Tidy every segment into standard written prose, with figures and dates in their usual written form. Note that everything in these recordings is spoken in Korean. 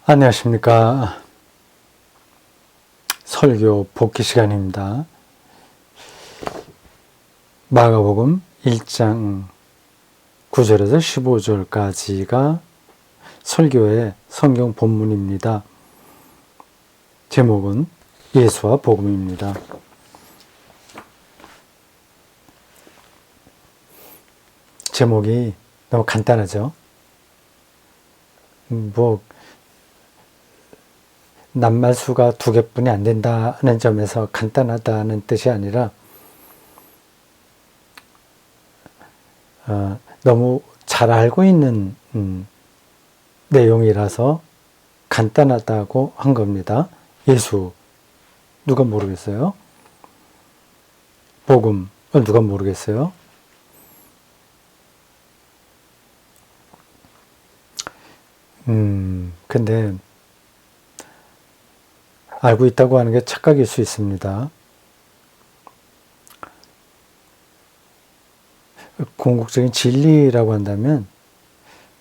안녕하십니까. 설교 복귀 시간입니다. 마가복음 1장 9절에서 15절까지가 설교의 성경 본문입니다. 제목은 예수와 복음입니다. 제목이 너무 간단하죠. 낱말수가 2개뿐이 안 된다는 점에서 간단하다는 뜻이 아니라 너무 잘 알고 있는 내용이라서 간단하다고 한 겁니다. 예수 누가 모르겠어요? 복음 누가 모르겠어요? 근데 알고 있다고 하는 게 착각일 수 있습니다. 궁극적인 진리라고 한다면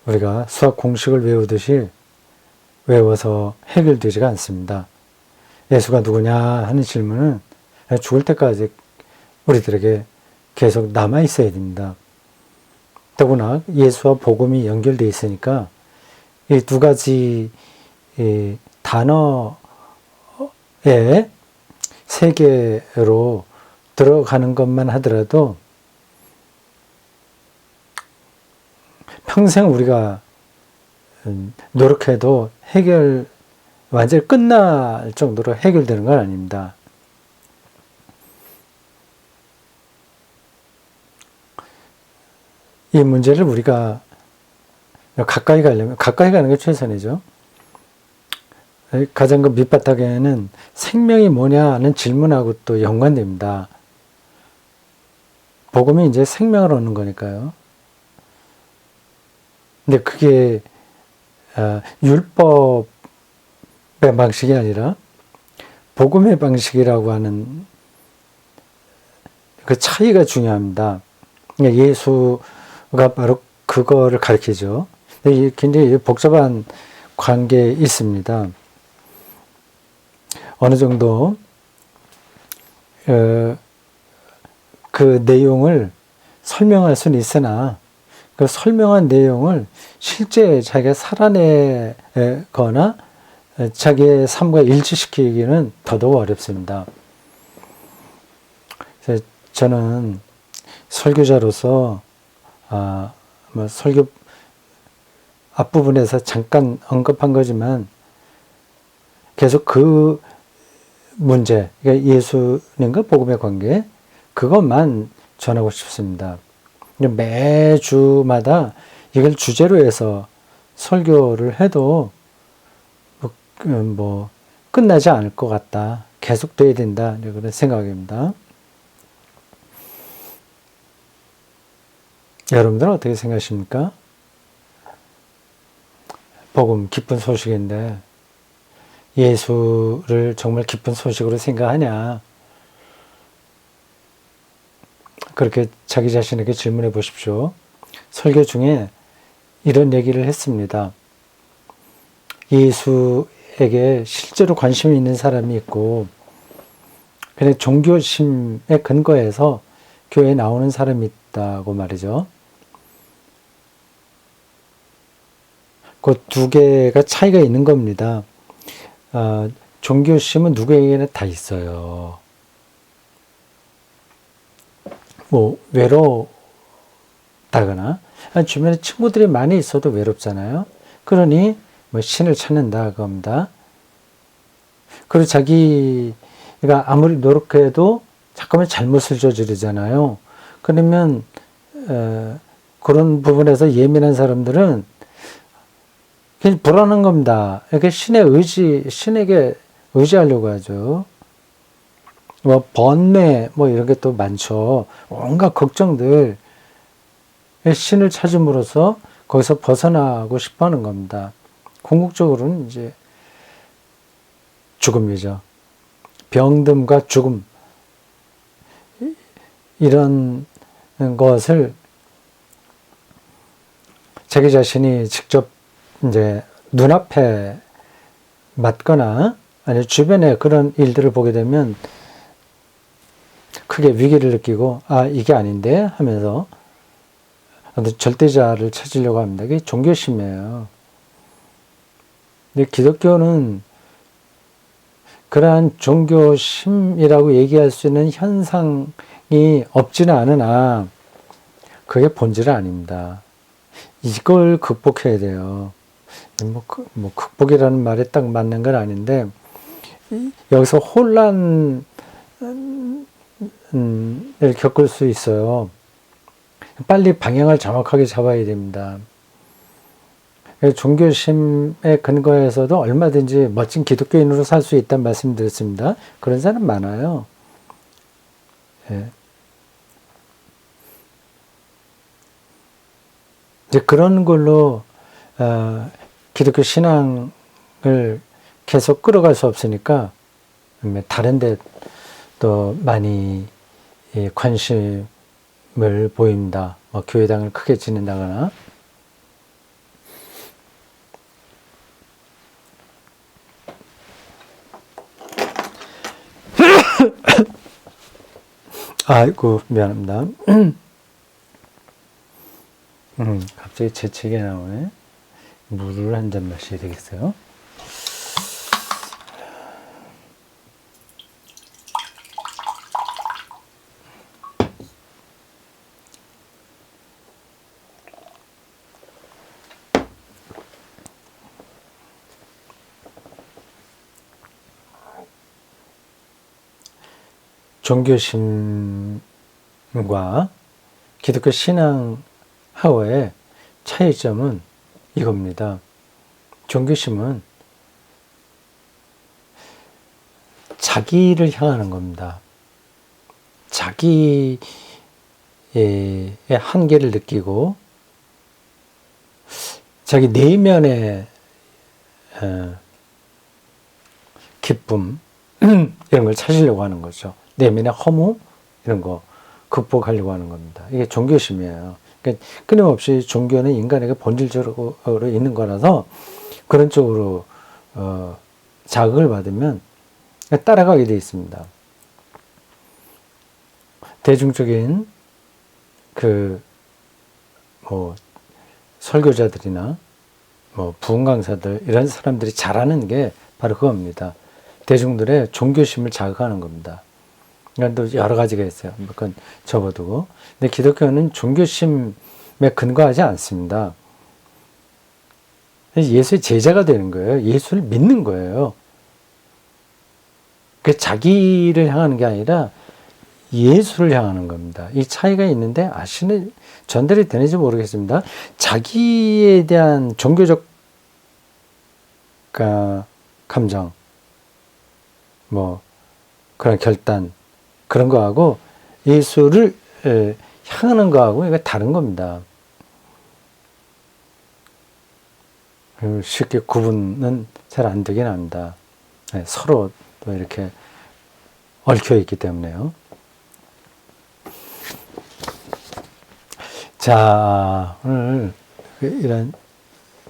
우리가 수학 공식을 외우듯이 외워서 해결되지가 않습니다. 예수가 누구냐 하는 질문은 죽을 때까지 우리들에게 계속 남아 있어야 됩니다. 더구나 예수와 복음이 연결되어 있으니까 이 두 가지 단어의 세계로 들어가는 것만 하더라도 평생 우리가 노력해도 완전히 끝날 정도로 해결되는 건 아닙니다. 이 문제를 우리가 가까이 가려면 가까이 가는 게 최선이죠. 가장 그 밑바닥에는 생명이 뭐냐는 질문하고 또 연관됩니다. 복음이 이제 생명을 얻는 거니까요. 근데 그게 율법의 방식이 아니라 복음의 방식이라고 하는 그 차이가 중요합니다. 예수가 바로 그거를 가르치죠. 근데 굉장히 복잡한 관계에 있습니다. 어느 정도 그 내용을 설명할 수는 있으나 그 설명한 내용을 실제 자기가 살아내거나 자기의 삶과 일치시키기는 더더욱 어렵습니다. 그래서 저는 설교자로서 설교 앞부분에서 잠깐 언급한 거지만 계속 그 문제, 그러니까 예수님과 복음의 관계, 그것만 전하고 싶습니다. 매주마다 이걸 주제로 해서 설교를 해도 끝나지 않을 것 같다. 계속돼야 된다. 그런 생각입니다. 여러분들은 어떻게 생각하십니까? 복음, 기쁜 소식인데 예수를 정말 기쁜 소식으로 생각하냐? 그렇게 자기 자신에게 질문해 보십시오. 설교 중에 이런 얘기를 했습니다. 예수에게 실제로 관심이 있는 사람이 있고 그냥 종교심에 근거해서 교회에 나오는 사람이 있다고 말이죠. 그 두 개가 차이가 있는 겁니다. 종교심은 누구에게나 다 있어요. 외롭다거나 주변에 친구들이 많이 있어도 외롭잖아요. 그러니 신을 찾는다 겁니다. 그리고 자기가 아무리 노력해도 잠깐만 잘못을 저지르잖아요. 그러면 그런 부분에서 예민한 사람들은 그냥 불안한 겁니다. 이렇게 신에게 의지하려고 하죠. 번뇌, 이런 게 또 많죠. 온갖 걱정들, 신을 찾음으로써 거기서 벗어나고 싶어 하는 겁니다. 궁극적으로는 이제 죽음이죠. 병듦과 죽음. 이런 것을 자기 자신이 직접 이제 눈앞에 맞거나 아니 주변에 그런 일들을 보게 되면 크게 위기를 느끼고 이게 아닌데 하면서 어떤 절대자를 찾으려고 합니다. 이게 종교심이에요. 근데 기독교는 그러한 종교심이라고 얘기할 수 있는 현상이 없지는 않으나 그게 본질은 아닙니다. 이걸 극복해야 돼요. 극복이라는 말이 딱 맞는 건 아닌데 여기서 혼란을 겪을 수 있어요. 빨리 방향을 정확하게 잡아야 됩니다. 종교심에 근거해서도 얼마든지 멋진 기독교인으로 살 수 있다는 말씀 드렸습니다. 그런 사람 많아요. 예. 이제 그런 걸로 기독교 신앙을 계속 끌어갈 수 없으니까 다른 데 또 많이 관심을 보입니다. 교회당을 크게 지낸다거나. 아이고 미안합니다. 갑자기 재채기가 나오네. 물을 한 잔 마셔야 되겠어요. 종교심과 기독교 신앙 하고의 차이점은 이겁니다. 종교심은 자기를 향하는 겁니다. 자기의 한계를 느끼고 자기 내면의 기쁨 이런 걸 찾으려고 하는 거죠. 내면의 허무 이런 거 극복하려고 하는 겁니다. 이게 종교심이에요. 그러니까 끊임없이 종교는 인간에게 본질적으로 있는 거라서 그런 쪽으로 자극을 받으면 따라가게 돼 있습니다. 대중적인 설교자들이나 부흥 강사들 이런 사람들이 잘하는 게 바로 그겁니다. 대중들의 종교심을 자극하는 겁니다. 또 여러 가지가 있어요. 그건 접어두고. 근데 기독교는 종교심에 근거하지 않습니다. 예수의 제자가 되는 거예요. 예수를 믿는 거예요. 그 자기를 향하는 게 아니라 예수를 향하는 겁니다. 이 차이가 있는데 전달이 되는지 모르겠습니다. 자기에 대한 종교적 감정, 그런 결단, 그런 거하고 예수를 향하는 거하고 이거 다른 겁니다. 쉽게 구분은 잘 안 되긴 합니다. 서로 또 이렇게 얽혀 있기 때문에요. 자, 오늘 이런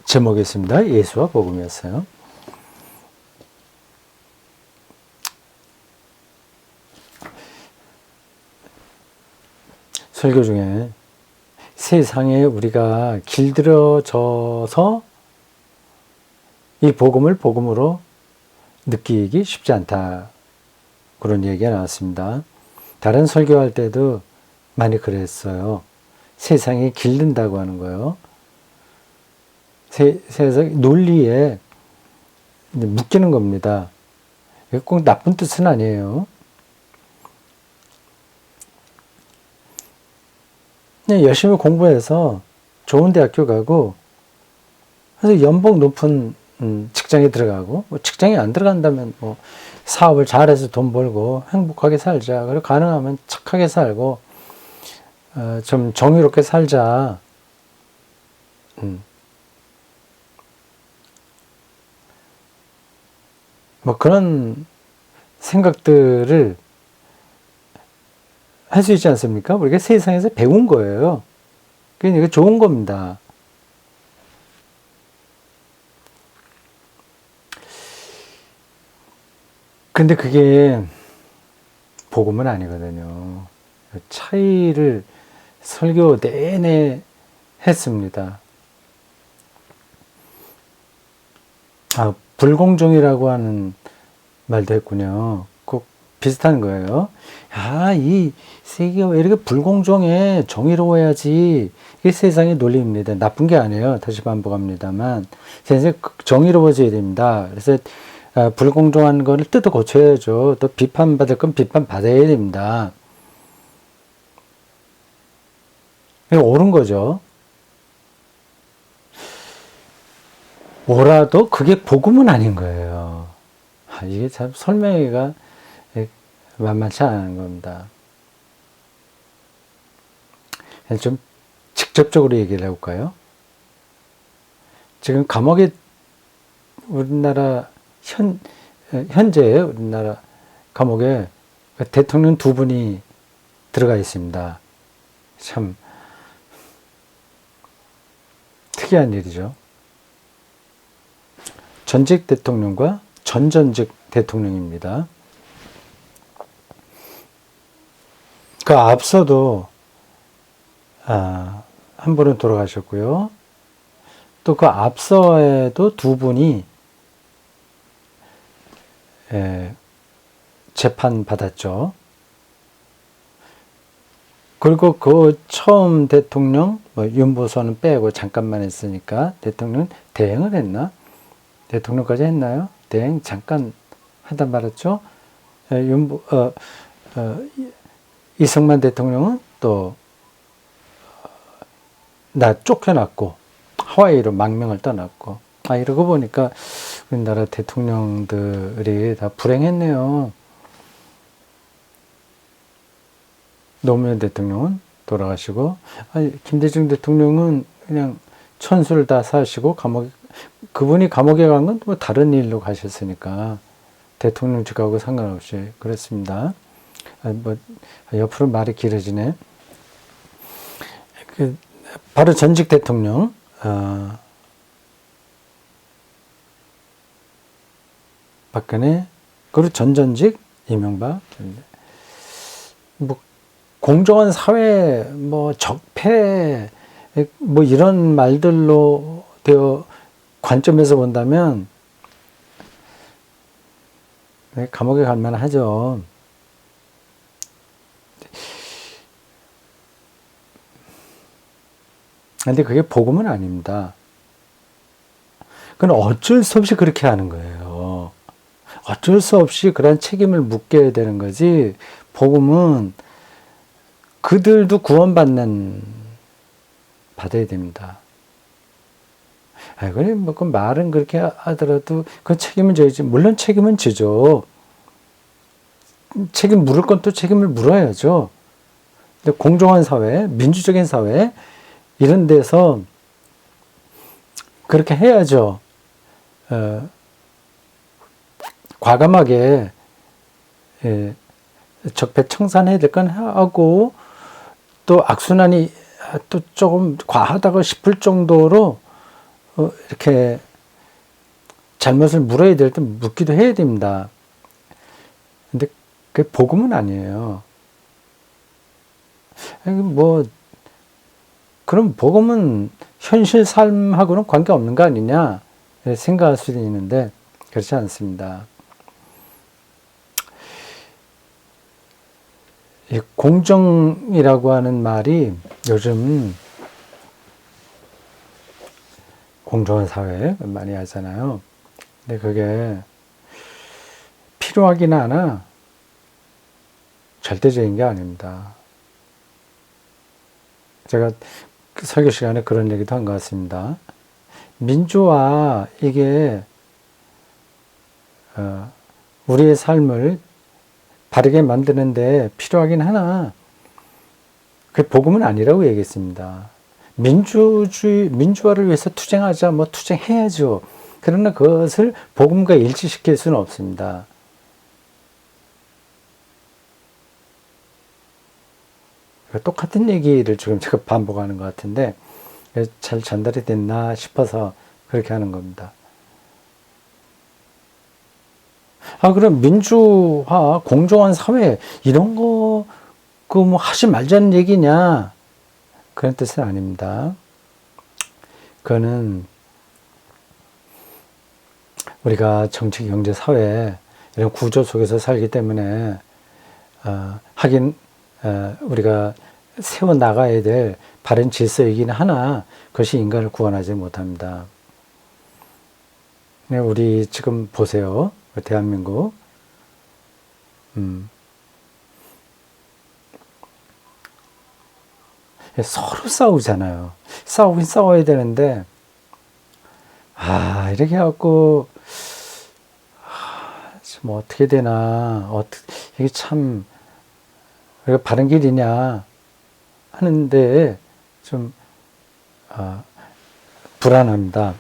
제목이었습니다. 예수와 복음이었어요. 설교 중에 세상에 우리가 길들여져서 이 복음을 복음으로 느끼기 쉽지 않다. 그런 얘기가 나왔습니다. 다른 설교할 때도 많이 그랬어요. 세상에 길든다고 하는 거예요. 세상 논리에 묶이는 겁니다. 꼭 나쁜 뜻은 아니에요. 열심히 공부해서 좋은 대학교 가고 그래서 연봉 높은 직장에 들어가고 직장에 안 들어간다면 사업을 잘해서 돈 벌고 행복하게 살자. 그리고 가능하면 착하게 살고 좀 정의롭게 살자. 그런 생각들을 할 수 있지 않습니까? 우리가 세상에서 배운 거예요. 그러니까 좋은 겁니다. 근데 그게 복음은 아니거든요. 차이를 설교 내내 했습니다. 불공정이라고 하는 말도 했군요. 꼭 비슷한 거예요. 이 세계가 왜 이렇게 불공정해? 정의로워야지. 이게 세상의 논리입니다. 나쁜 게 아니에요. 다시 반복합니다만. 세상이 정의로워져야 됩니다. 그래서 불공정한 거를 뜯어 고쳐야죠. 또 비판받을 건 비판받아야 됩니다. 이게 옳은 거죠. 옳아도 그게 복음은 아닌 거예요. 이게 참 설명하기가 만만치 않은 겁니다. 좀 직접적으로 얘기를 해볼까요? 지금 감옥에 현재 우리나라 감옥에 대통령 두 분이 들어가 있습니다. 참 특이한 일이죠. 전직 대통령과 전전직 대통령입니다. 그 앞서도 한 분은 돌아가셨고요. 또 그 앞서에도 두 분이 재판 받았죠. 그리고 그 처음 대통령 윤보선은 빼고 잠깐만 했으니까 대통령 대행을 했나? 대통령까지 했나요? 대행 잠깐 하다 말았죠. 이승만 대통령은 또 쫓겨났고 하와이로 망명을 떠났고 이러고 보니까 우리나라 대통령들이 다 불행했네요. 노무현 대통령은 돌아가시고 김대중 대통령은 그냥 천수를 다 사시고 그분이 감옥에 간 건 뭐 다른 일로 가셨으니까 대통령직하고 상관없이 그렇습니다. 옆으로 말이 길어지네. 바로 전직 대통령 박근혜 그리고 전전직 이명박 공정한 사회 적폐 이런 말들로 관점에서 본다면 감옥에 갈 만하죠. 근데 그게 복음은 아닙니다. 그건 어쩔 수 없이 그렇게 하는 거예요. 어쩔 수 없이 그런 책임을 묻게 되는 거지. 복음은 그들도 구원받아야 됩니다. 그래, 그 말은 그렇게 하더라도 그 책임은 져야지. 물론 책임은 지죠. 책임 물을 건 또 책임을 물어야죠. 근데 공정한 사회, 민주적인 사회, 이런 데서 그렇게 해야죠. 과감하게 적폐 청산해야 될 건 하고 또 악순환이 또 조금 과하다고 싶을 정도로 이렇게 잘못을 물어야 될 때 묻기도 해야 됩니다. 근데 그게 복음은 아니에요. 그럼 복음은 현실 삶하고는 관계없는 거 아니냐 생각할 수도 있는데 그렇지 않습니다. 이 공정이라고 하는 말이 요즘 공정한 사회 많이 하잖아요. 근데 그게 필요하긴 하나 절대적인 게 아닙니다. 제가 설교 시간에 그런 얘기도 한 것 같습니다. 민주화 이게 우리의 삶을 바르게 만드는데 필요하긴 하나 그게 복음은 아니라고 얘기했습니다. 민주화를 위해서 투쟁하자, 투쟁해야죠. 그러나 그것을 복음과 일치시킬 수는 없습니다. 똑같은 얘기를 지금 제가 반복하는 것 같은데 잘 전달이 됐나 싶어서 그렇게 하는 겁니다. 그럼 민주화, 공정한 사회, 이런 거, 뭐 하지 말자는 얘기냐? 그런 뜻은 아닙니다. 그거는 우리가 정치, 경제, 사회, 이런 구조 속에서 살기 때문에, 하긴, 우리가 세워나가야 될 바른 질서이긴 하나, 그것이 인간을 구원하지 못합니다. 우리 지금 보세요. 대한민국. 서로 싸우잖아요. 싸우긴 싸워야 되는데, 이렇게 해갖고, 지금 어떻게 되나, 이게 참, 우리가 바른 길이냐 하는데, 좀, 불안합니다.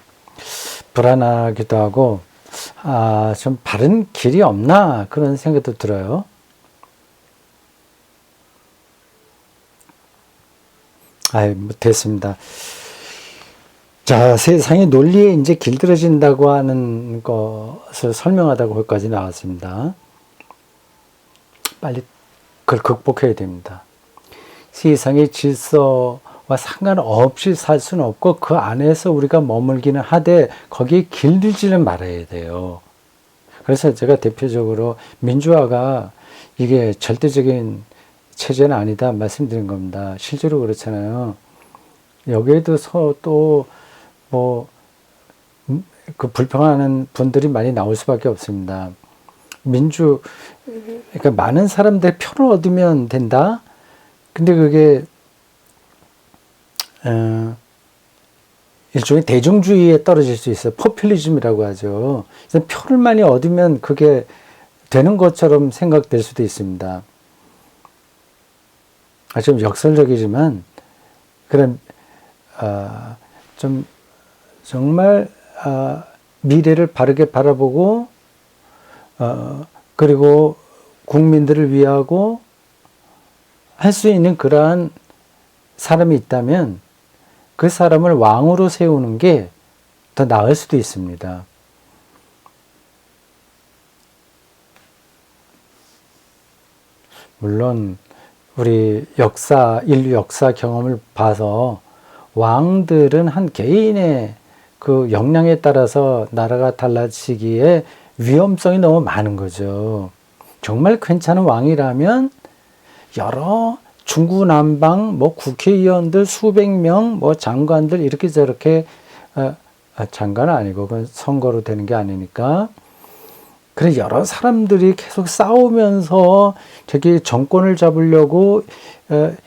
불안하기도 하고, 좀 바른 길이 없나, 그런 생각도 들어요. 뭐 됐습니다. 자, 세상의 논리에 이제 길들여진다고 하는 것을 설명하다가 거기까지 나왔습니다. 빨리 그걸 극복해야 됩니다. 세상의 질서와 상관없이 살 수는 없고 그 안에서 우리가 머물기는 하되 거기에 길들지는 말아야 돼요. 그래서 제가 대표적으로 민주화가 이게 절대적인 체제는 아니다 말씀드린 겁니다. 실제로 그렇잖아요. 여기에도 또 뭐 그 불평하는 분들이 많이 나올 수밖에 없습니다. 그러니까 많은 사람들의 표를 얻으면 된다. 근데 그게 일종의 대중주의에 떨어질 수 있어요. 포퓰리즘이라고 하죠. 그래서 표를 많이 얻으면 그게 되는 것처럼 생각될 수도 있습니다. 좀 역설적이지만 그런 좀 정말 미래를 바르게 바라보고 그리고 국민들을 위하고 할 수 있는 그러한 사람이 있다면 그 사람을 왕으로 세우는 게 더 나을 수도 있습니다. 물론 우리 인류 역사 경험을 봐서 왕들은 한 개인의 그 역량에 따라서 나라가 달라지기에 위험성이 너무 많은 거죠. 정말 괜찮은 왕이라면 여러 중구난방 뭐 국회의원들 수백 명 뭐 장관들 이렇게 저렇게 장관은 아니고 그건 선거로 되는 게 아니니까 그래 여러 사람들이 계속 싸우면서 저기 정권을 잡으려고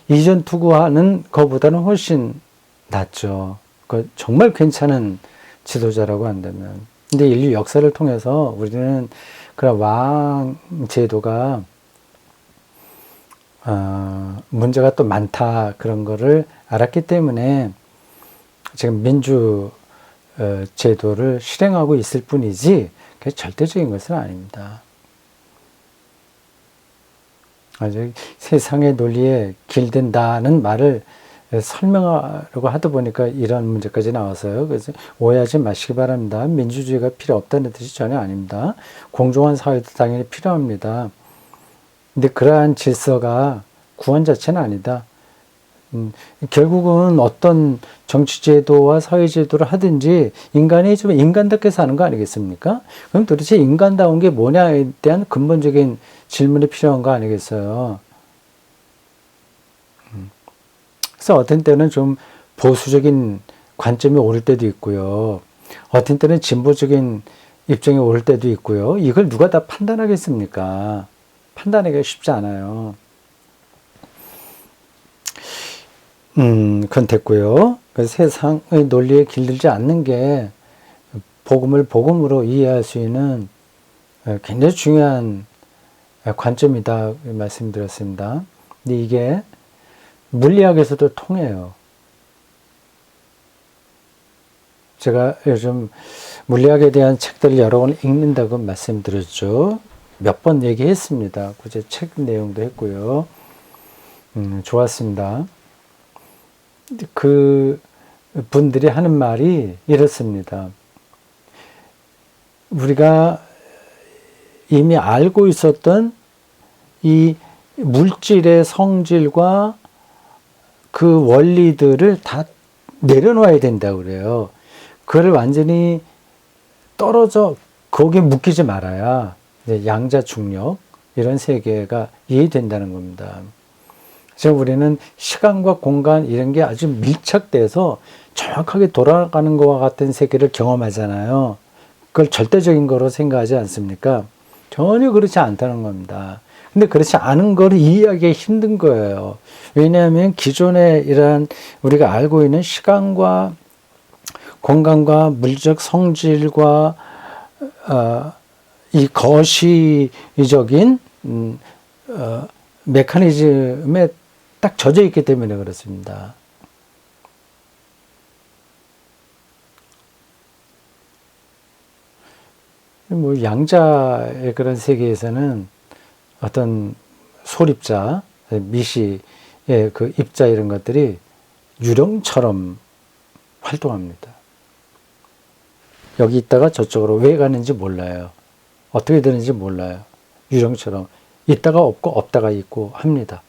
이전 투구하는 것보다는 훨씬 낫죠. 그 정말 괜찮은 지도자라고 한다면. 근데 인류 역사를 통해서 우리는 그런 왕 제도가 문제가 또 많다 그런 거를 알았기 때문에 지금 민주 제도를 실행하고 있을 뿐이지 그게 절대적인 것은 아닙니다. 아주 세상의 논리에 길든다는 말을 설명하려고 하다 보니까 이런 문제까지 나와서요. 그래서 오해하지 마시기 바랍니다. 민주주의가 필요 없다는 뜻이 전혀 아닙니다. 공정한 사회도 당연히 필요합니다. 근데 그러한 질서가 구원 자체는 아니다. 결국은 어떤 정치제도와 사회제도를 하든지 인간이 좀 인간답게 사는 거 아니겠습니까? 그럼 도대체 인간다운 게 뭐냐에 대한 근본적인 질문이 필요한 거 아니겠어요? 그래서 어떤 때는 좀 보수적인 관점이 옳을 때도 있고요. 어떤 때는 진보적인 입장이 옳을 때도 있고요. 이걸 누가 다 판단하겠습니까? 판단하기가 쉽지 않아요. 그건 됐고요. 그래서 세상의 논리에 길들지 않는 게 복음을 복음으로 이해할 수 있는 굉장히 중요한 관점이다 말씀드렸습니다. 근데 이게 물리학에서도 통해요. 제가 요즘 물리학에 대한 책들을 여러 권 읽는다고 말씀드렸죠. 몇 번 얘기했습니다. 그제 책 내용도 했고요. 좋았습니다. 그 분들이 하는 말이 이렇습니다. 우리가 이미 알고 있었던 이 물질의 성질과 그 원리들을 다 내려놓아야 된다고 그래요. 그걸 완전히 떨어져 거기에 묶이지 말아야 양자중력 이런 세계가 이해된다는 겁니다. 그래서 우리는 시간과 공간 이런 게 아주 밀착돼서 정확하게 돌아가는 것과 같은 세계를 경험하잖아요. 그걸 절대적인 거로 생각하지 않습니까? 전혀 그렇지 않다는 겁니다. 근데 그렇지 않은 걸 이해하기 힘든 거예요. 왜냐하면 기존에 이러한 우리가 알고 있는 시간과 공간과 물적 성질과 이 거시적인 메커니즘에 딱 젖어 있기 때문에 그렇습니다. 뭐 양자의 그런 세계에서는 어떤 소립자, 미시의 그 입자 이런 것들이 유령처럼 활동합니다. 여기 있다가 저쪽으로 왜 가는지 몰라요. 어떻게 되는지 몰라요. 유령처럼 있다가 없고 없다가 있고 합니다.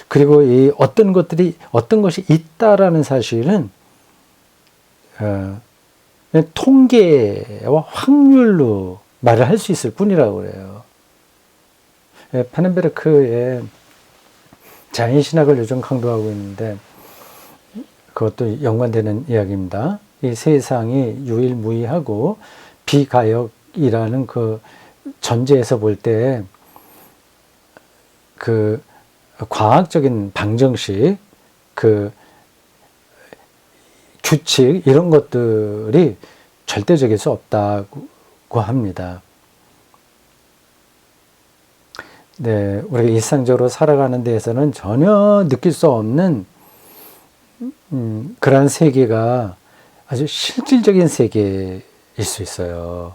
그리고 이 어떤 것이 있다라는 사실은 통계와 확률로 말을 할 수 있을 뿐이라고 그래요. 파넨베르크의 자연신학을 요즘 강조하고 있는데 그것도 연관되는 이야기입니다. 이 세상이 유일무이하고 비가역이라는 그 전제에서 볼 때 그 과학적인 방정식, 그 규칙 이런 것들이 절대적일 수 없다고 합니다. 네, 우리가 일상적으로 살아가는 데에서는 전혀 느낄 수 없는 그러한 세계가 아주 실질적인 세계일 수 있어요.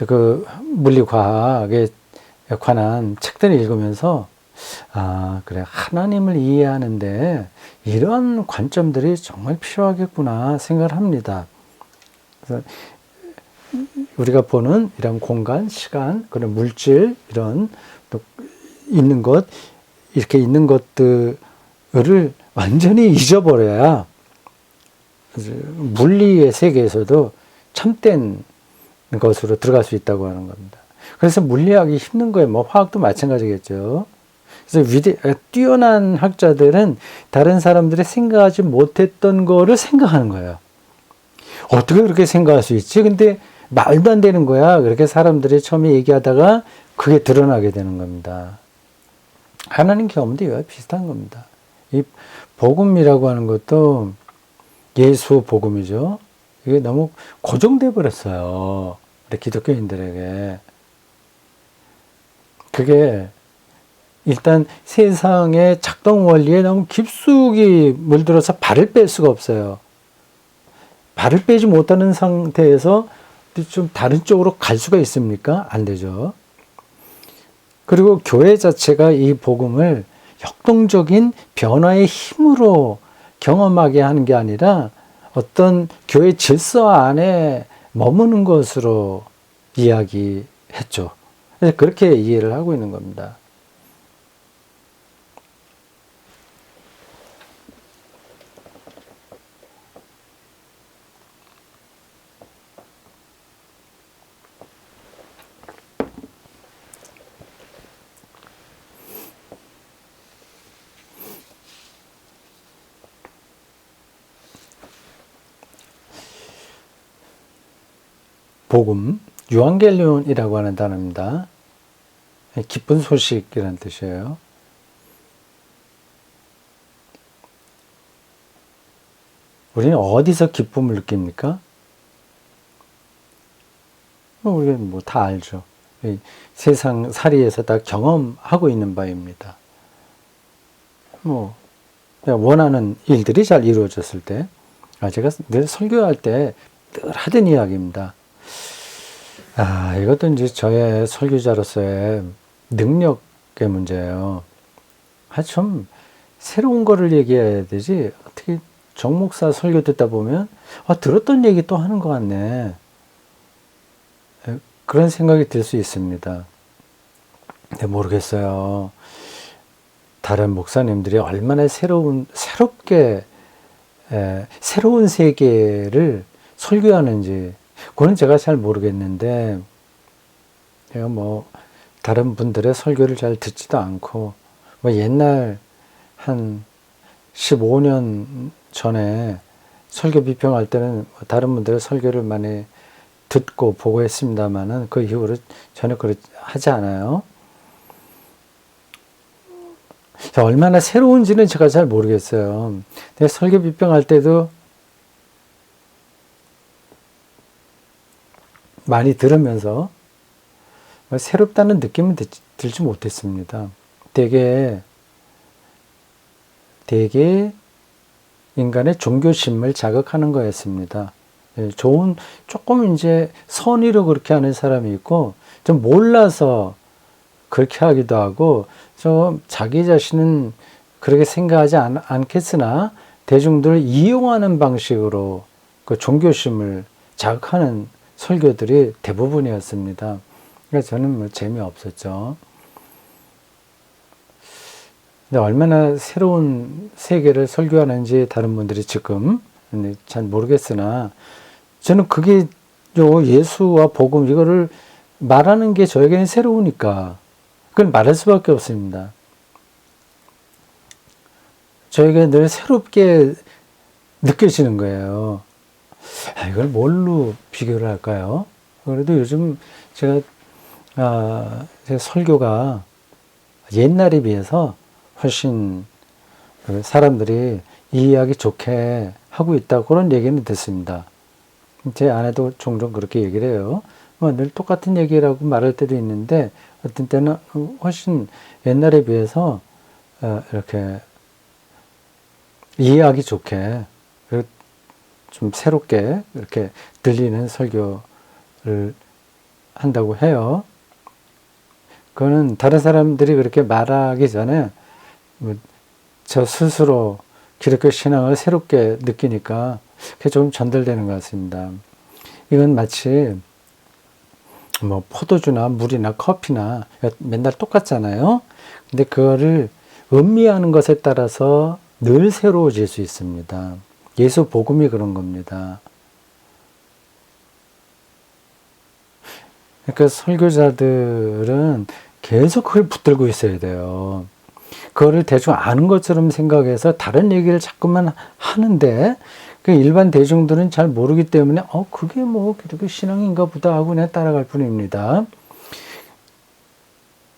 그 물리과학에 관한 책들을 읽으면서 그래 하나님을 이해하는데 이런 관점들이 정말 필요하겠구나 생각을 합니다. 그래서 우리가 보는 이런 공간, 시간, 그런 물질 이런 또 있는 것 이렇게 있는 것들을 완전히 잊어버려야 물리의 세계에서도 참된 것으로 들어갈 수 있다고 하는 겁니다. 그래서 물리학이 힘든 거예요. 뭐 화학도 마찬가지겠죠. 그래서 뛰어난 학자들은 다른 사람들이 생각하지 못했던 거를 생각하는 거예요. 어떻게 그렇게 생각할 수 있지? 근데 말도 안 되는 거야. 그렇게 사람들이 처음에 얘기하다가 그게 드러나게 되는 겁니다. 하나님 경험도 이와 비슷한 겁니다. 이 복음이라고 하는 것도 예수 복음이죠. 이게 너무 고정돼 버렸어요. 우리 기독교인들에게. 그게 일단 세상의 작동 원리에 너무 깊숙이 물들어서 발을 뺄 수가 없어요. 발을 빼지 못하는 상태에서 좀 다른 쪽으로 갈 수가 있습니까? 안 되죠. 그리고 교회 자체가 이 복음을 역동적인 변화의 힘으로 경험하게 하는 게 아니라 어떤 교회 질서 안에 머무는 것으로 이야기했죠. 그래서 그렇게 이해를 하고 있는 겁니다. 복음, 유앙겔리온이라고 하는 단어입니다. 기쁜 소식이라는 뜻이에요. 우리는 어디서 기쁨을 느낍니까? 우리가 뭐 다 알죠. 세상 살이에서 다 경험하고 있는 바입니다. 뭐 원하는 일들이 잘 이루어졌을 때, 제가 늘 설교할 때 늘 하던 이야기입니다. 이것도 이제 저의 설교자로서의 능력의 문제예요. 좀 새로운 거를 얘기해야 되지, 어떻게 정 목사 설교 듣다 보면 들었던 얘기 또 하는 것 같네. 그런 생각이 들 수 있습니다. 근데 모르겠어요. 다른 목사님들이 얼마나 새롭게 새로운 세계를 설교하는지 그건 제가 잘 모르겠는데, 제가 뭐 다른 분들의 설교를 잘 듣지도 않고, 뭐 옛날 한 15년 전에 설교 비평할 때는 다른 분들의 설교를 많이 듣고 보고 했습니다만은 그 이후로 전혀 그렇게 하지 않아요. 얼마나 새로운지는 제가 잘 모르겠어요. 근데 설교 비평할 때도 많이 들으면서 새롭다는 느낌은 들지 못했습니다. 되게 인간의 종교심을 자극하는 거였습니다. 조금 이제 선의로 그렇게 하는 사람이 있고, 좀 몰라서 그렇게 하기도 하고, 좀 자기 자신은 그렇게 생각하지 않겠으나, 대중들을 이용하는 방식으로 그 종교심을 자극하는 설교들이 대부분이었습니다. 그래서 저는 뭐 재미없었죠. 근데 얼마나 새로운 세계를 설교하는지 다른 분들이 지금 잘 모르겠으나, 저는 그게 예수와 복음 이거를 말하는 게 저에게는 새로우니까 그걸 말할 수밖에 없습니다. 저에게 늘 새롭게 느껴지는 거예요. 이걸 뭘로 비교를 할까요? 그래도 요즘 제가 제 설교가 옛날에 비해서 훨씬 사람들이 이해하기 좋게 하고 있다, 그런 얘기는 듣습니다. 제 아내도 종종 그렇게 얘기를 해요. 늘 똑같은 얘기라고 말할 때도 있는데, 어떤 때는 훨씬 옛날에 비해서 이렇게 이해하기 좋게, 좀 새롭게 이렇게 들리는 설교를 한다고 해요. 그거는 다른 사람들이 그렇게 말하기 전에 저 스스로 기독교 신앙을 새롭게 느끼니까 그게 좀 전달되는 것 같습니다. 이건 마치 뭐 포도주나 물이나 커피나 맨날 똑같잖아요. 근데 그거를 음미하는 것에 따라서 늘 새로워질 수 있습니다. 예수 복음이 그런 겁니다. 그러니까 설교자들은 계속 그걸 붙들고 있어야 돼요. 그거를 대충 아는 것처럼 생각해서 다른 얘기를 자꾸만 하는데, 그 일반 대중들은 잘 모르기 때문에 그게 뭐 기독교 신앙인가 보다 하고 그냥 따라갈 뿐입니다.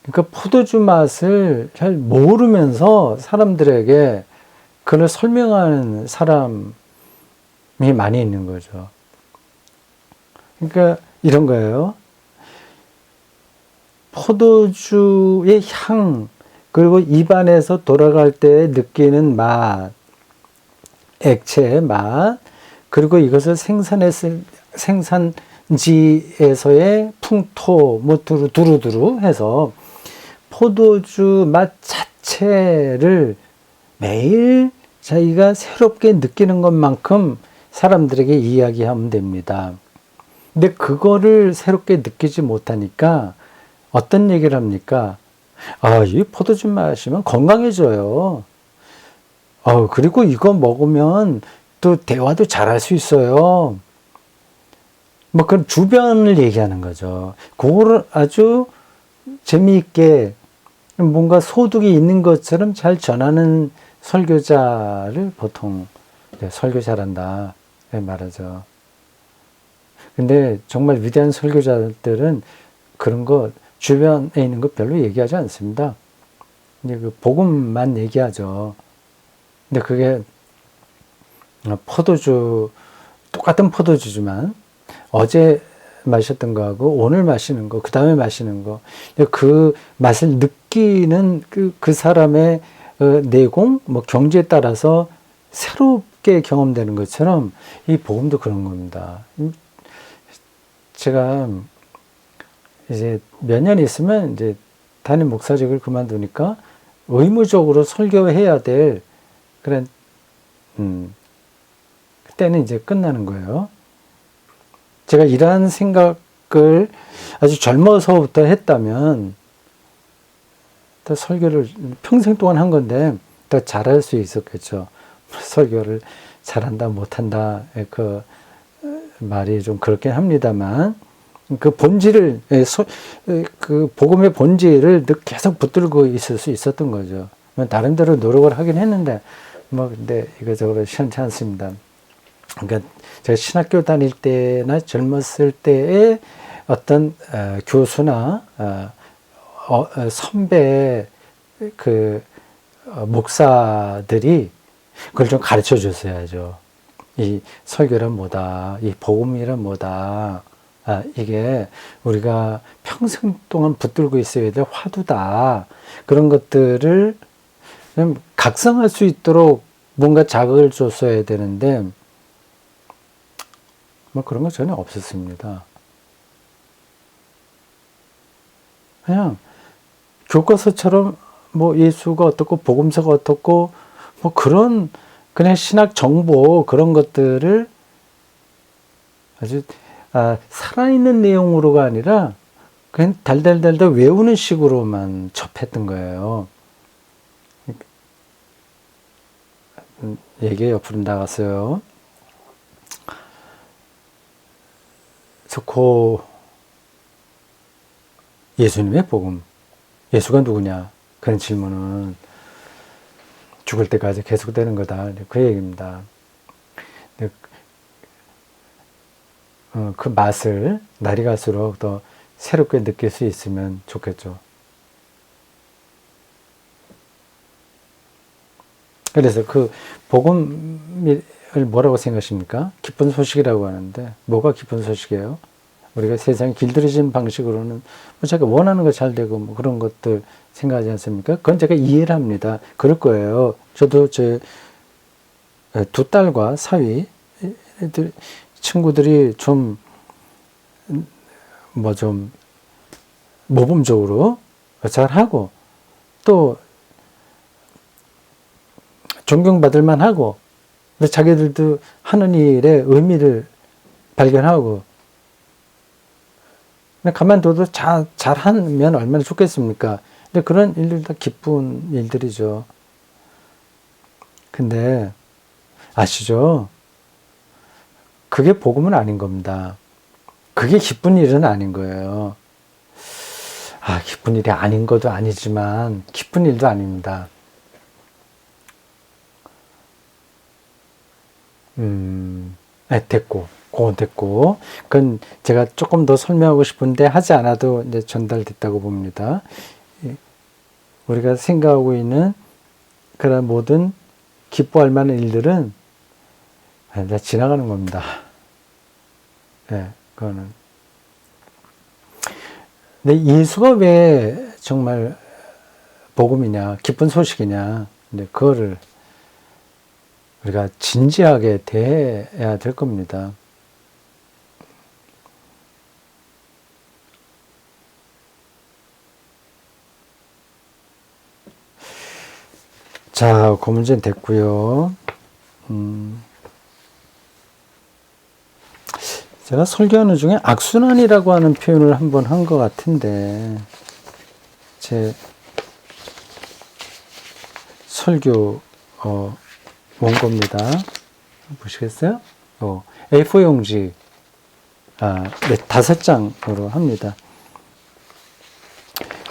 그러니까 포도주 맛을 잘 모르면서 사람들에게 그걸 설명하는 사람이 많이 있는 거죠. 그러니까 이런 거예요. 포도주의 향, 그리고 입안에서 돌아갈 때 느끼는 맛, 액체의 맛, 그리고 이것을 생산지에서의 풍토, 뭐 두루두루 해서 포도주 맛 자체를 매일 자기가 새롭게 느끼는 것만큼 사람들에게 이야기하면 됩니다. 근데 그거를 새롭게 느끼지 못하니까 어떤 얘기를 합니까? 이 포도주 마시면 건강해져요. 그리고 이거 먹으면 또 대화도 잘할 수 있어요. 뭐 그런 주변을 얘기하는 거죠. 그거를 아주 재미있게 뭔가 소득이 있는 것처럼 잘 전하는 설교자를 보통 설교 잘한다 말하죠. 근데 정말 위대한 설교자들은 그런 거 주변에 있는 거 별로 얘기하지 않습니다. 이제 그 복음만 얘기하죠. 근데 그게 포도주, 똑같은 포도주지만 어제 마셨던 거하고 오늘 마시는 거, 그 다음에 마시는 거, 그 맛을 느끼는 그 사람의 내공, 뭐 경지에 따라서 새롭게 경험되는 것처럼 이 복음도 그런 겁니다. 제가 이제 몇 년 있으면 이제 담임 목사직을 그만두니까 의무적으로 설교해야 될 그런 때는 이제 끝나는 거예요. 제가 이러한 생각을 아주 젊어서부터 했다면 더 설교를 평생 동안 한 건데 더 잘할 수 있었겠죠. 설교를 잘한다 못한다 그 말이 좀 그렇긴 합니다만 그 본질을 그 복음의 본질을 계속 붙들고 있을 수 있었던 거죠. 나름대로 노력을 하긴 했는데 뭐 근데 이거저거 시원치 않습니다. 그러니까 제가 신학교 다닐 때나 젊었을 때의 어떤 교수나 선배 그 목사들이 그걸 좀 가르쳐 줬어야죠. 이 설교란 뭐다, 이 복음이란 뭐다. 이게 우리가 평생 동안 붙들고 있어야 될 화두다. 그런 것들을 각성할 수 있도록 뭔가 자극을 줬어야 되는데 뭐 그런 거 전혀 없었습니다. 그냥 교과서처럼 뭐 예수가 어떻고 복음서가 어떻고 뭐 그런 그냥 신학 정보 그런 것들을 아주 살아있는 내용으로가 아니라 그냥 달달달달 외우는 식으로만 접했던 거예요. 얘기 옆으로 나갔어요. 그래서 예수님의 복음, 예수가 누구냐 그런 질문은 죽을 때까지 계속되는 거다. 그 얘기입니다. 그 맛을 날이 갈수록 더 새롭게 느낄 수 있으면 좋겠죠. 그래서 그 복음을 뭐라고 생각하십니까? 기쁜 소식이라고 하는데 뭐가 기쁜 소식이에요? 우리가 세상에 길들여진 방식으로는 뭐 자기가 원하는 거 잘 되고 뭐 그런 것들 생각하지 않습니까? 그건 제가 이해를 합니다. 그럴 거예요. 저도 제 두 딸과 사위 친구들이 좀 모범적으로 잘하고 또 존경받을 만하고 근데 자기들도 하는 일의 의미를 발견하고 가만둬도 잘하면 얼마나 좋겠습니까? 근데 그런 일들 다 기쁜 일들이죠. 근데 아시죠? 그게 복음은 아닌 겁니다. 그게 기쁜 일은 아닌 거예요. 기쁜 일이 아닌 것도 아니지만 기쁜 일도 아닙니다. 됐고, 그건 됐고. 그건 제가 조금 더 설명하고 싶은데 하지 않아도 이제 전달됐다고 봅니다. 우리가 생각하고 있는 그런 모든 기뻐할 만한 일들은 다 지나가는 겁니다. 그거는. 근데 예수가 왜 정말 복음이냐, 기쁜 소식이냐, 근데 그거를 우리가 진지하게 대해야 될 겁니다. 자, 그 문제는 됐고요. 제가 설교하는 중에 악순환이라고 하는 표현을 한번 한 것 같은데 제 설교 원고입니다. 보시겠어요? A4 용지 5장으로 합니다.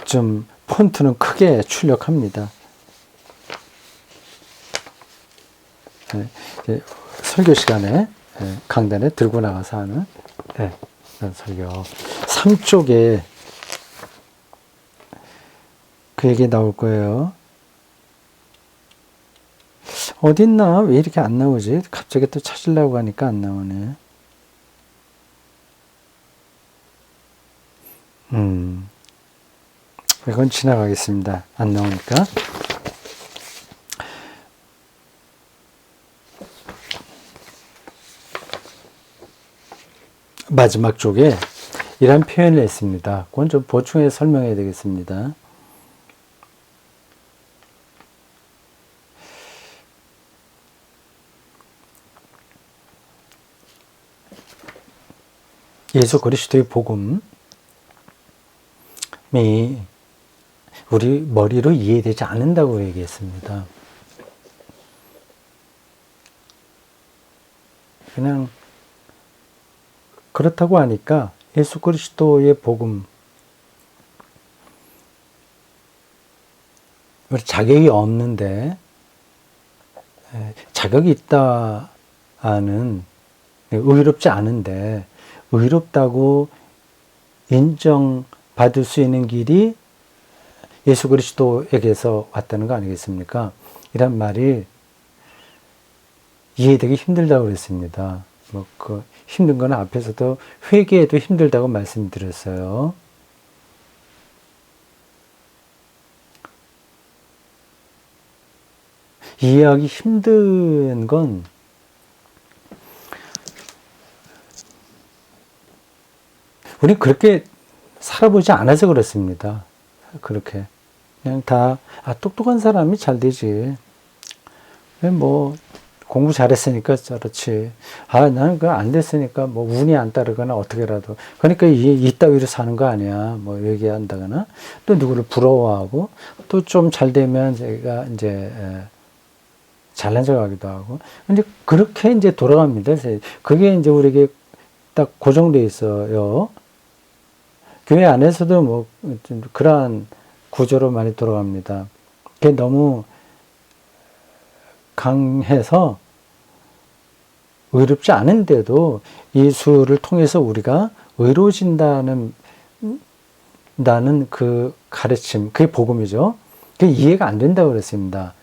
좀 폰트는 크게 출력합니다. 설교 시간에 강단에 들고 나가서 하는 설교 3쪽에 그 얘기 나올 거예요. 어딨나? 왜 이렇게 안 나오지? 갑자기 또 찾으려고 하니까 안 나오네. 이건 지나가겠습니다. 안 나오니까. 마지막 쪽에 이런 표현을 했습니다. 그건 좀 보충해서 설명해야 되겠습니다. 예수 그리스도의 복음이 우리 머리로 이해되지 않는다고 얘기했습니다. 그냥 그렇다고 하니까 예수 그리스도의 복음, 우리 자격이 없는데 자격이 있다는, 의롭지 않은데 의롭다고 인정받을 수 있는 길이 예수 그리스도에게서 왔다는 거 아니겠습니까? 이란 말이 이해되기 힘들다고 그랬습니다. 그 힘든 건 앞에서도 회개에도 힘들다고 말씀드렸어요. 이해하기 힘든 건 우리 그렇게 살아보지 않아서 그렇습니다. 그렇게 그냥 다 똑똑한 사람이 잘 되지. 뭐 공부 잘했으니까 그렇지. 나는 그거 안 됐으니까 뭐 운이 안 따르거나 어떻게라도. 그러니까 이따위로 사는 거 아니야. 뭐 얘기한다거나 또 누구를 부러워하고 또 좀 잘 되면 제가 이제 잘난 척하기도 하고. 근데 그렇게 이제 돌아갑니다. 그게 이제 우리에게 딱 고정돼 있어요. 교회 안에서도 뭐 그러한 구조로 많이 돌아갑니다. 그게 너무 강해서 의롭지 않은데도 예수를 통해서 우리가 의로워진다는 그 가르침, 그게 복음이죠. 그게 이해가 안 된다고 그랬습니다.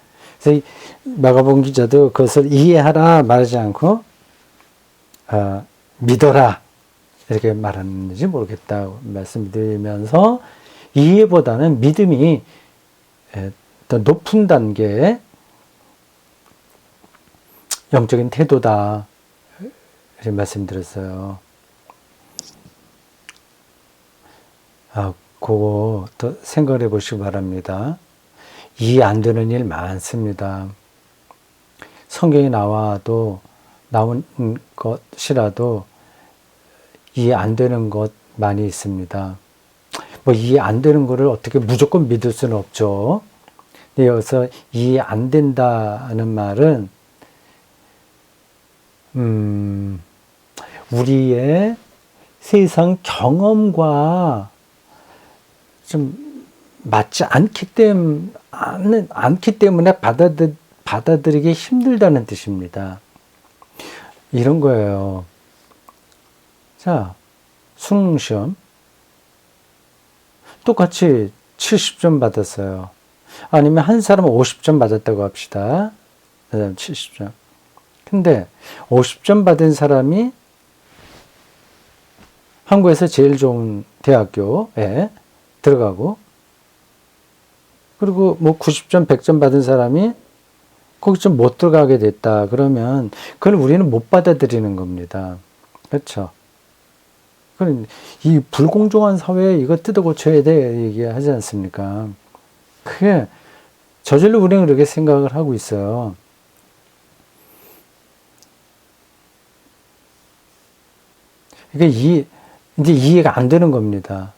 그래서 마가복음 기자도 그것을 이해하라 말하지 않고 믿어라 이렇게 말하는지 모르겠다고 말씀드리면서, 이해보다는 믿음이 더 높은 단계의 영적인 태도다 이렇게 말씀드렸어요. 그거 더 생각해 보시기 바랍니다. 이해 안 되는 일 많습니다. 성경에 나온 것이라도 이해 안 되는 것 많이 있습니다. 뭐 이해 안 되는 거를 어떻게 무조건 믿을 수는 없죠. 근데 여기서 이해 안 된다는 말은 우리의 세상 경험과 좀 맞지 않기 때문에 받아들이기 힘들다는 뜻입니다. 이런 거예요. 자, 수능 시험 똑같이 70점 받았어요. 아니면 한 사람은 50점 받았다고 합시다. 그 다음 70점. 근데 50점 받은 사람이 한국에서 제일 좋은 대학교에 들어가고, 그리고 뭐 90점, 100점 받은 사람이 거기 좀 못 들어가게 됐다. 그러면 그걸 우리는 못 받아들이는 겁니다. 그렇죠? 이 불공정한 사회에 이거 뜯어 고쳐야 돼 얘기하지 않습니까? 그게 저절로 우리는 그렇게 생각을 하고 있어요. 이게 이제 이해가 안 되는 겁니다.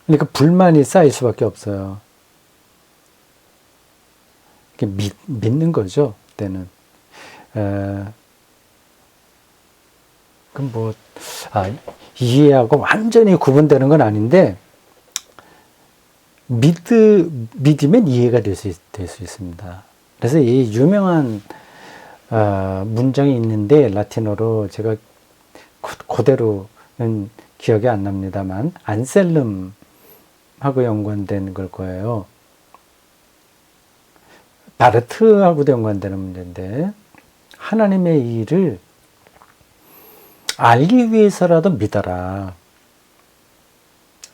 그러니까 불만이 쌓일 수밖에 없어요. 믿는 거죠, 그때는. 그럼 뭐, 이해하고 완전히 구분되는 건 아닌데, 믿으면 이해가 될 수 있습니다. 그래서 이 유명한 문장이 있는데, 라틴어로 제가 그대로는 기억이 안 납니다만, 안셀름하고 연관된 걸 거예요. 바르트하고도 연관되는 문제인데, 하나님의 일을 알기 위해서라도 믿어라.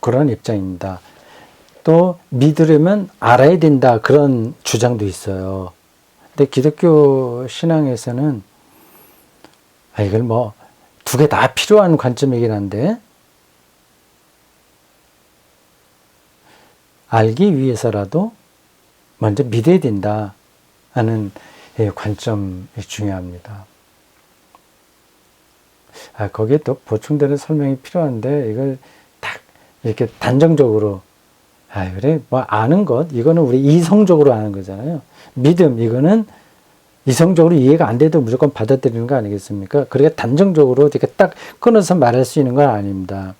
그런 입장입니다. 또 믿으려면 알아야 된다. 그런 주장도 있어요. 근데 기독교 신앙에서는 이걸 뭐 두 개 다 필요한 관점이긴 한데, 알기 위해서라도 먼저 믿어야 된다 하는 관점이 중요합니다. 거기에 또 보충되는 설명이 필요한데, 이걸 딱 이렇게 단정적으로, 그래, 뭐 아는 것, 이거는 우리 이성적으로 아는 거잖아요. 믿음, 이거는 이성적으로 이해가 안 돼도 무조건 받아들이는 거 아니겠습니까? 그러니까 단정적으로 이렇게 딱 끊어서 말할 수 있는 건 아닙니다.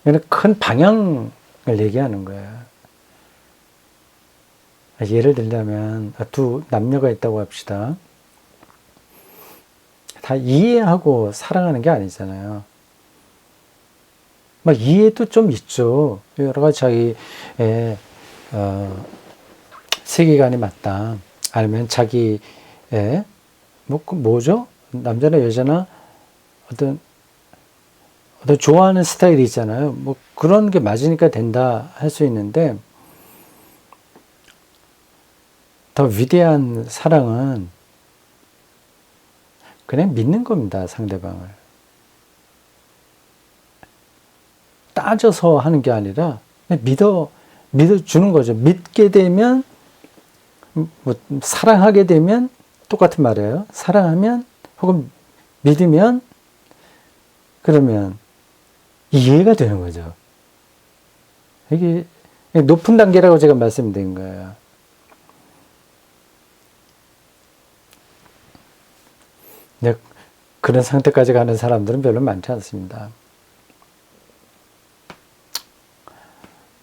이건 큰 방향을 얘기하는 거예요. 예를 들자면 두 남녀가 있다고 합시다. 다 이해하고 사랑하는 게 아니잖아요. 막 이해도 좀 있죠. 여러 가지 자기의 세계관이 맞다. 아니면 자기의 뭐죠? 남자나 여자나 어떤 좋아하는 스타일이 있잖아요. 뭐 그런 게 맞으니까 된다 할 수 있는데, 더 위대한 사랑은 그냥 믿는 겁니다. 상대방을. 따져서 하는 게 아니라 그냥 믿어주는 거죠. 믿게 되면, 뭐 사랑하게 되면 똑같은 말이에요. 사랑하면 혹은 믿으면, 그러면 이해가 되는 거죠. 이게 높은 단계라고 제가 말씀드린 거예요. 그런 상태까지 가는 사람들은 별로 많지 않습니다.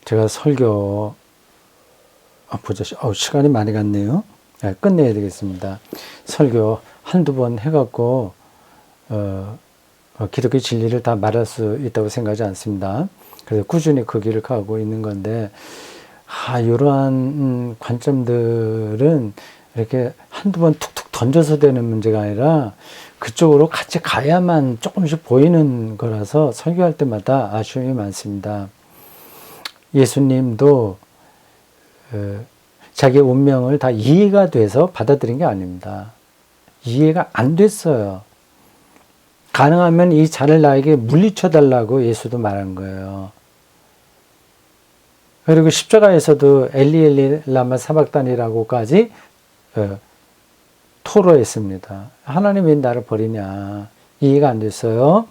제가 설교, 시간이 많이 갔네요. 끝내야 되겠습니다. 설교 한두 번 해갖고, 기독교 진리를 다 말할 수 있다고 생각하지 않습니다. 그래서 꾸준히 그 길을 가고 있는 건데, 이러한 관점들은 이렇게 한두 번 툭툭 던져서 되는 문제가 아니라 그쪽으로 같이 가야만 조금씩 보이는 거라서 설교할 때마다 아쉬움이 많습니다. 예수님도 자기의 운명을 다 이해가 돼서 받아들인 게 아닙니다. 이해가 안 됐어요. 가능하면 이 잔을 나에게 물리쳐 달라고 예수도 말한 거예요. 그리고 십자가에서도 엘리 엘리 라마 사박단이라고까지 토로했습니다. 하나님 왜 나를 버리냐. 이해가 안 됐어요.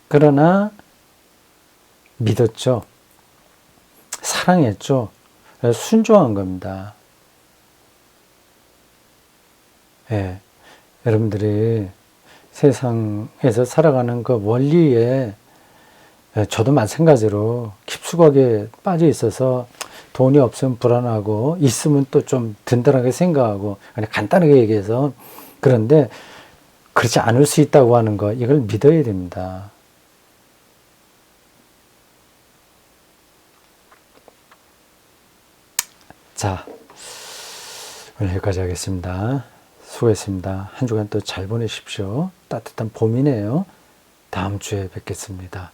그러나 믿었죠. 사랑했죠. 순종한 겁니다. 여러분들이 세상에서 살아가는 그 원리에 저도 마찬가지로 깊숙하게 빠져 있어서 돈이 없으면 불안하고 있으면 또 좀 든든하게 생각하고, 그냥 간단하게 얘기해서, 그런데 그렇지 않을 수 있다고 하는 거, 이걸 믿어야 됩니다. 자, 오늘 여기까지 하겠습니다. 수고했습니다. 한 주간 또 잘 보내십시오. 따뜻한 봄이네요. 다음 주에 뵙겠습니다.